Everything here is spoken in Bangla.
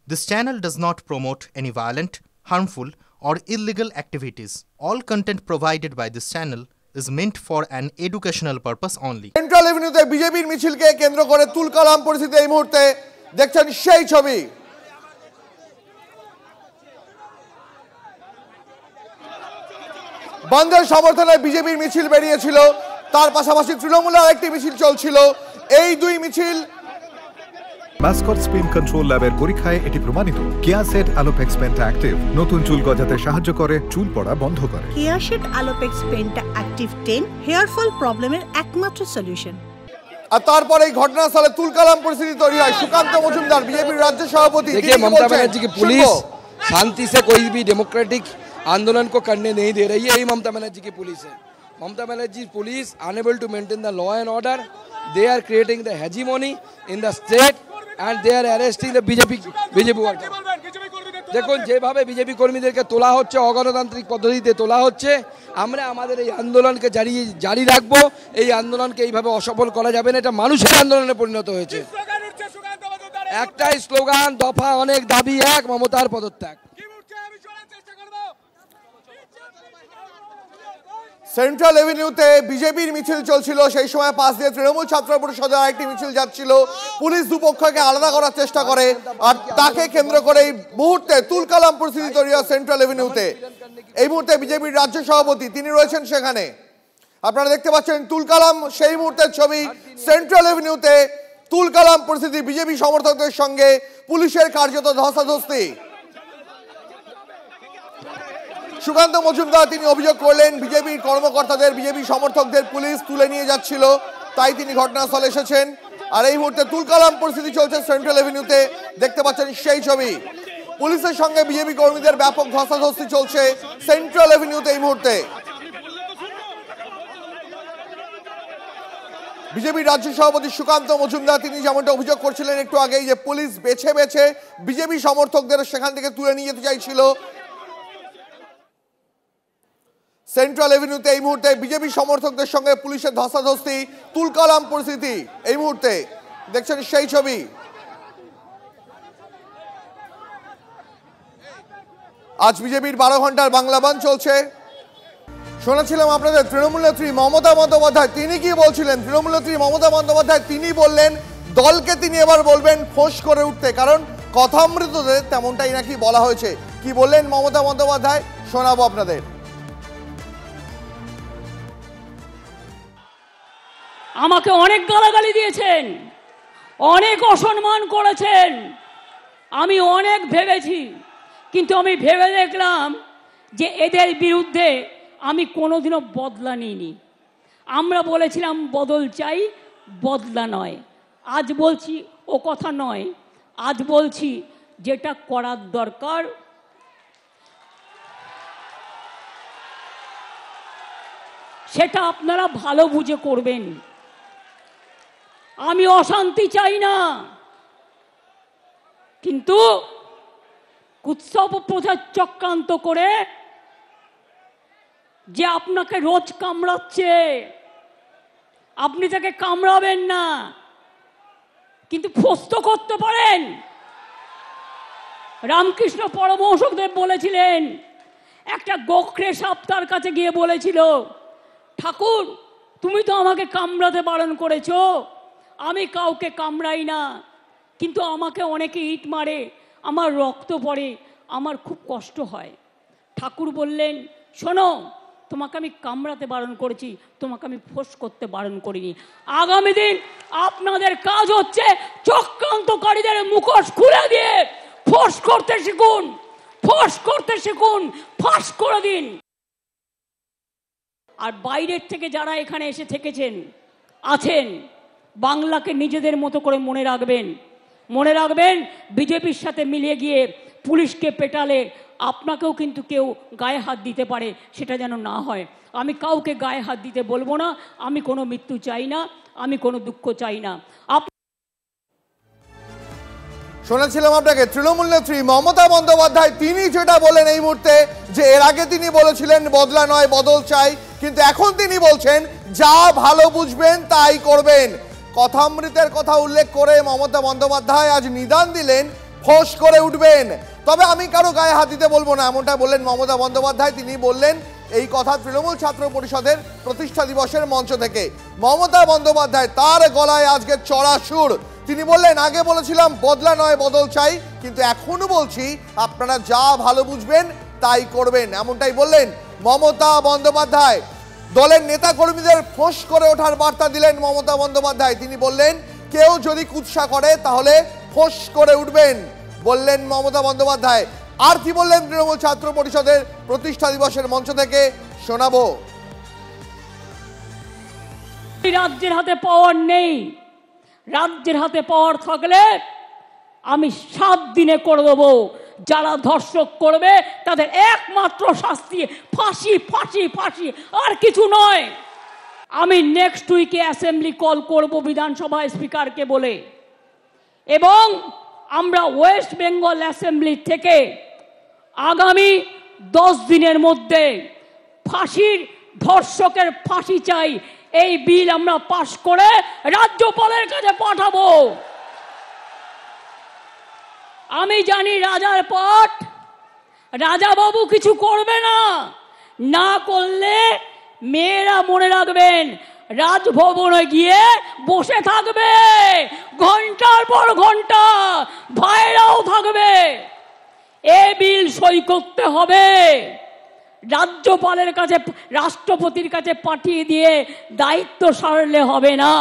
This channel does not promote any violent, harmful, or illegal activities. All content provided by this channel is meant for an educational purpose only. Central এভিনিউতে বিজেপির মিছিলকে কেন্দ্র করে তুলকালাম পরিস্থিতি এই মুহূর্তে দেখছেন সেই ছবি। বন্ধের সমর্থনে বিজেপির মিছিল বেরিয়েছিল, তার পাশাপাশি তৃণমূলের আরেকটি মিছিল চলছিল। এই দুই মিছিল মাস্কট স্পিন কন্ট্রোল ল্যাবের পরীক্ষায় এটি প্রমাণিত। কিয়াসেট আলোপেক্স পেন্টা অ্যাক্টিভ নতুন চুল গজাতে সাহায্য করে, চুল পড়া বন্ধ করে। কিয়াসেট Alopex penta active 10 hair fall প্রবলেমের একমাত্র সলিউশন। আর তারপরে এই ঘটনাস্থলে তুলকালাম পরিস্থিতি তৈরি হয়। সুকান্ত মজুমদার বিজেপির রাজ্য সভাপতি देखिए ममता बनर्जी की पुलिस शांति से कोई भी डेमोक्रेटिक आंदोलन को करने नहीं दे रही है। यही ममता बनर्जी की पुलिस है। Mamata Banerjee police unable to maintain the law and order, they are creating the hegemony in the state and they are arresting the BJP worker. দেখুন যেভাবে বিজেপি কর্মীদেরকে তোলা হচ্ছে, অগণতান্ত্রিক পদ্ধতিতে তোলা হচ্ছে। আমরা আমাদের এই আন্দোলনকে জারি রাখবো। এই আন্দোলনকে এইভাবে অসফল করা যাবে না, এটা মানুষের আন্দোলনে পরিণত হয়েছে। একটাই স্লোগান, দফা অনেক, দাবি এক, মমতার পদত্যাগ। সেন্ট্রাল এভিনিউতে বিজেপির মিছিল চলছিল, সেই সময় পাশ দিয়ে তৃণমূল ছাত্র পরিষদের আরেকটি মিছিল যাচ্ছিল। পুলিশ দুপক্ষকে আলাদা করার চেষ্টা করে, আর তাকে কেন্দ্র করে এই মুহূর্তে তুলকালাম পরিস্থিতি তৈরি হয় সেন্ট্রাল এভিনিউতে। এই মুহূর্তে বিজেপির রাজ্য সভাপতি তিনি রয়েছেন সেখানে। আপনারা দেখতে পাচ্ছেন তুলকালাম সেই মুহূর্তের ছবি। সেন্ট্রাল এভিনিউতে তুলকালাম পরিস্থিতি, বিজেপি সমর্থকদের সঙ্গে পুলিশের কার্যত ধস্তাধস্তি। সুকান্ত মজুমদার তিনি অভিযোগ করলেন বিজেপির কর্মকর্তাদের, বিজেপি সমর্থকদের পুলিশ তুলে নিয়ে যাচ্ছিল, তাই তিনি ঘটনাস্থলে এসেছেন। আর এই মুহূর্তে তুলকালাম পরিস্থিতি চলছে সেন্ট্রাল এভিনিউতে, দেখতে পাচ্ছেন সেই ছবি। পুলিশের সঙ্গে বিজেপি কর্মীদের ব্যাপক ধস্তাধস্তি চলছে সেন্ট্রাল এভিনিউতে এই মুহূর্তে। বিজেপির রাজ্য সভাপতি সুকান্ত মজুমদার তিনি যেমনটা অভিযোগ করছিলেন একটু আগেই, যে পুলিশ বেছে বেছে বিজেপি সমর্থকদের সেখান থেকে তুলে নিয়ে যেতে চাইছিল। সেন্ট্রাল এভিনিউতে এই মুহূর্তে বিজেপি সমর্থকদের সঙ্গে পুলিশের ধস্তাধস্তি, তুলকালাম পরিস্থিতি এই মুহূর্তে দেখছেন সেই ছবি। আজ বিজেপির 12 ঘন্টার বাংলা বন্ধ চলছে। শোনাছিলাম আপনাদের তৃণমূল নেত্রী মমতা বন্দ্যোপাধ্যায় তিনি কি বলছিলেন। তৃণমূল নেত্রী মমতা বন্দ্যোপাধ্যায় তিনি বললেন দলকে তিনি এবার বলবেন ফোঁস করে উঠতে, কারণ কথামৃতদের তেমনটাই নাকি বলা হয়েছে। কি বললেন মমতা বন্দ্যোপাধ্যায় শোনাবো আপনাদের। আমাকে অনেক গালাগালি দিয়েছেন, অনেক অসম্মান করেছেন, আমি অনেক ভেবেছি, কিন্তু আমি ভেবে দেখলাম যে এদের বিরুদ্ধে আমি কোনোদিনও বদলা নিইনি। আমরা বলেছিলাম বদল চাই, বদলা নয়। আজ বলছি ও কথা নয়, আজ বলছি যেটা করার দরকার সেটা আপনারা ভালো বুঝে করবেন। আমি অশান্তি চাই না, কিন্তু উৎসব প্রচার চক্রান্ত করে যে আপনাকে রোজ কামড়াচ্ছে, আপনি তাকে কামড়াবেন না, কিন্তু ফস্ত করতে পারেন। রামকৃষ্ণ পরমহংসদেব বলেছিলেন, একটা গোখরে সাপ তার কাছে গিয়ে বলেছিল, ঠাকুর তুমি তো আমাকে কামড়াতে বারণ করেছো, আমি কাউকে কামড়াই না, কিন্তু আমাকে অনেকে ইট মারে, আমার রক্ত পড়ে, আমার খুব কষ্ট হয়। ঠাকুর বললেন, শোনো তোমাকে আমি কামড়াতে বারণ করেছি, তোমাকে আমি ফোঁস করতে বারণ করিনি। আগামী দিন আপনাদের কাজ হচ্ছে চক্রান্তকারীদের মুখোশ খুলে দিয়ে ফোঁস করতে শিখুন, ফোঁস করতে শিখুন, ফাঁস করে দিন। আর বাইরের থেকে যারা এখানে এসে থেকেছেন আছেন, বাংলাকে নিজেদের মতো করে মনে রাখবেন, মনে রাখবেন বিজেপির সাথে মিলিয়ে গিয়ে পুলিশকে পেটালে আপনাকেও কিন্তু কেউ গায়ে হাত দিতে পারে, সেটা যেন না হয়। আমি কাউকে গায়ে হাত দিতে বলবো না, আমি কোনো মৃত্যু চাই না, আমি কোনো দুঃখ চাই না। শোনাছিলাম আপনাকে তৃণমূল নেত্রী মমতা বন্দ্যোপাধ্যায় তিনি যেটা বলেন এই মুহূর্তে, যে এর আগে তিনি বলেছিলেন বদলা নয় বদল চাই, কিন্তু এখন তিনি বলছেন যা ভালো বুঝবেন তাই করবেন। কথামৃতের কথা উল্লেখ করে মমতা বন্দ্যোপাধ্যায় আজ নিদান দিলেন ফোঁস করে উঠবেন। তবে আমি কারো গায়ে হাত দিতে বলবো না, এমনটা বললেন মমতা বন্দ্যোপাধ্যায়। তিনি বললেন এই কথা তৃণমূল ছাত্র পরিষদের প্রতিষ্ঠা দিবসের মঞ্চ থেকে। মমতা বন্দ্যোপাধ্যায় তার গলায় আজকে চড়া সুর। তিনি বললেন আগে বলেছিলাম বদলা নয় বদল চাই, কিন্তু এখনো বলছি আপনারা যা ভালো বুঝবেন তাই করবেন, এমনটাই বললেন মমতা বন্দ্যোপাধ্যায়। দলের নেতা কর্মীদের ফোঁস করে ওঠার বার্তা দিলেন মমতা বন্দ্যোপাধ্যায়। তিনি বললেন কেউ যদি কুৎসা করে তাহলে ফোঁস করে উঠবেন, বললেন মমতা বন্দ্যোপাধ্যায়। আর কি বললেন তৃণমূল ছাত্র পরিষদের প্রতিষ্ঠা দিবসের মঞ্চ থেকে শোনাবো। রাজ্যের হাতে পাওয়ার নেই, রাজ্যের হাতে পাওয়ার থাকলে আমি 7 দিনে করে দেবো। যারা ধর্ষক করবে তাদের একমাত্র শাস্তি ফাঁসি, ফাঁসি, ফাঁসি, আর কিছু নয়। আমি নেক্সট উইকে অ্যাসেম্বলি কল করব বিধানসভায় স্পিকারকে বলে, এবং আমরা ওয়েস্ট বেঙ্গল অ্যাসেম্বলি থেকে আগামী 10 দিনের মধ্যে ফাঁসির, ধর্ষকের ফাঁসি চাই, এই বিল আমরা পাশ করে রাজ্যপালের কাছে পাঠাবো। আমি জানি রাজার পাঠ, রাজাবাবু কিছু করবে না, না করলে মেয়েরা মনে রাখবেন রাজভবনে গিয়ে বসে থাকবে ঘন্টার পর ঘন্টা, ভাইরাও থাকবে। এ বিল সই করতে হবে, রাজ্যপালের কাছে, রাষ্ট্রপতির কাছে পাঠিয়ে দিয়ে দায়িত্ব সারলে হবে না।